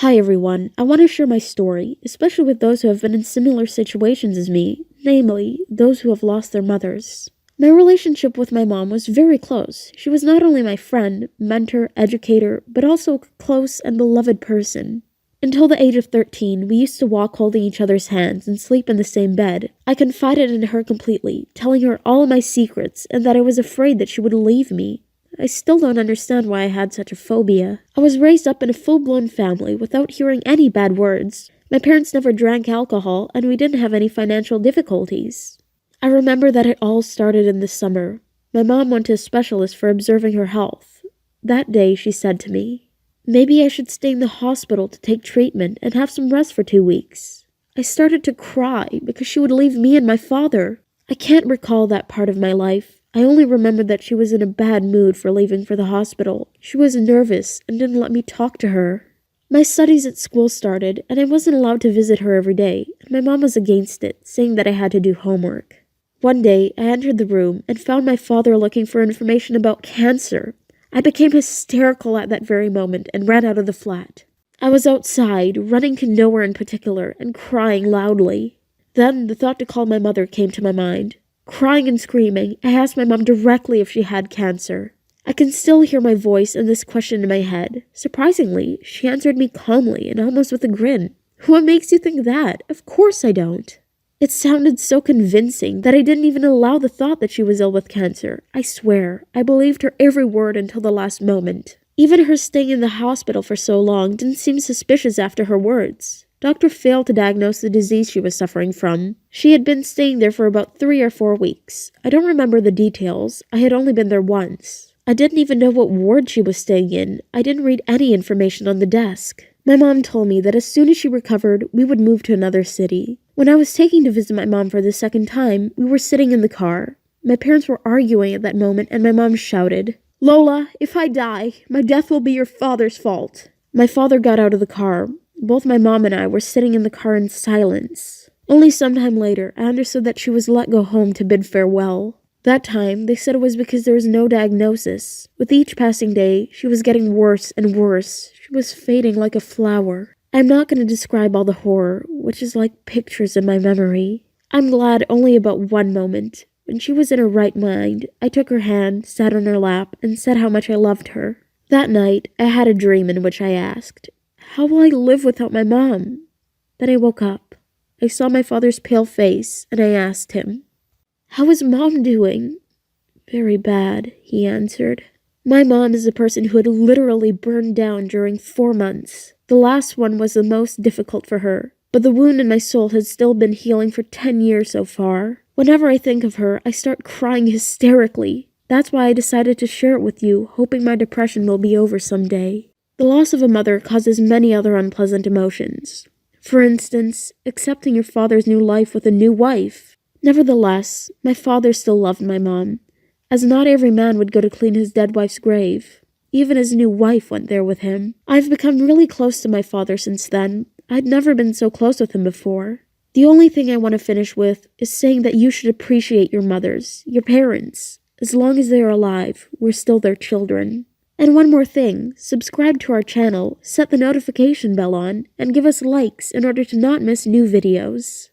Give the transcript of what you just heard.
Hi everyone, I want to share my story, especially with those who have been in similar situations as me, namely, those who have lost their mothers. My relationship with my mom was very close. She was not only my friend, mentor, educator, but also a close and beloved person. Until the age of 13, we used to walk holding each other's hands and sleep in the same bed. I confided in her completely, telling her all of my secrets and that I was afraid that she would leave me. I still don't understand why I had such a phobia. I was raised up in a full-blown family without hearing any bad words. My parents never drank alcohol, and we didn't have any financial difficulties. I remember that it all started in the summer. My mom went to a specialist for observing her health. That day, she said to me, "Maybe I should stay in the hospital to take treatment and have some rest for 2 weeks." I started to cry because she would leave me and my father. I can't recall that part of my life. I only remember that she was in a bad mood for leaving for the hospital. She was nervous and didn't let me talk to her. My studies at school started, and I wasn't allowed to visit her every day, and my mom was against it, saying that I had to do homework. One day, I entered the room and found my father looking for information about cancer. I became hysterical at that very moment and ran out of the flat. I was outside, running to nowhere in particular, and crying loudly. Then the thought to call my mother came to my mind. Crying and screaming, I asked my mom directly if she had cancer. I can still hear my voice and this question in my head. Surprisingly, she answered me calmly and almost with a grin. "What makes you think that? Of course I don't." It sounded so convincing that I didn't even allow the thought that she was ill with cancer. I swear, I believed her every word until the last moment. Even her staying in the hospital for so long didn't seem suspicious after her words. Doctor failed to diagnose the disease she was suffering from. She had been staying there for about 3 or 4 weeks. I don't remember the details. I had only been there once. I didn't even know what ward she was staying in. I didn't read any information on the desk. My mom told me that as soon as she recovered, we would move to another city. When I was taking to visit my mom for the second time, we were sitting in the car. My parents were arguing at that moment, and my mom shouted, "Lola, if I die, my death will be your father's fault." My father got out of the car. Both my mom and I were sitting in the car in silence. Only some time later, I understood that she was let go home to bid farewell. That time, they said it was because there was no diagnosis. With each passing day, she was getting worse and worse. She was fading like a flower. I'm not going to describe all the horror, which is like pictures in my memory. I'm glad only about one moment. When she was in her right mind, I took her hand, sat on her lap, and said how much I loved her. That night, I had a dream in which I asked, "How will I live without my mom?" Then I woke up. I saw my father's pale face, and I asked him, "How is Mom doing?" "Very bad," he answered. My mom is a person who had literally burned down during 4 months. The last one was the most difficult for her, but the wound in my soul has still been healing for 10 years so far. Whenever I think of her, I start crying hysterically. That's why I decided to share it with you, hoping my depression will be over someday. The loss of a mother causes many other unpleasant emotions. For instance, accepting your father's new life with a new wife. Nevertheless, my father still loved my mom, as not every man would go to clean his dead wife's grave. Even his new wife went there with him. I've become really close to my father since then. I'd never been so close with him before. The only thing I want to finish with is saying that you should appreciate your mothers, your parents. As long as they are alive, we're still their children. And one more thing, subscribe to our channel, set the notification bell on, and give us likes in order to not miss new videos.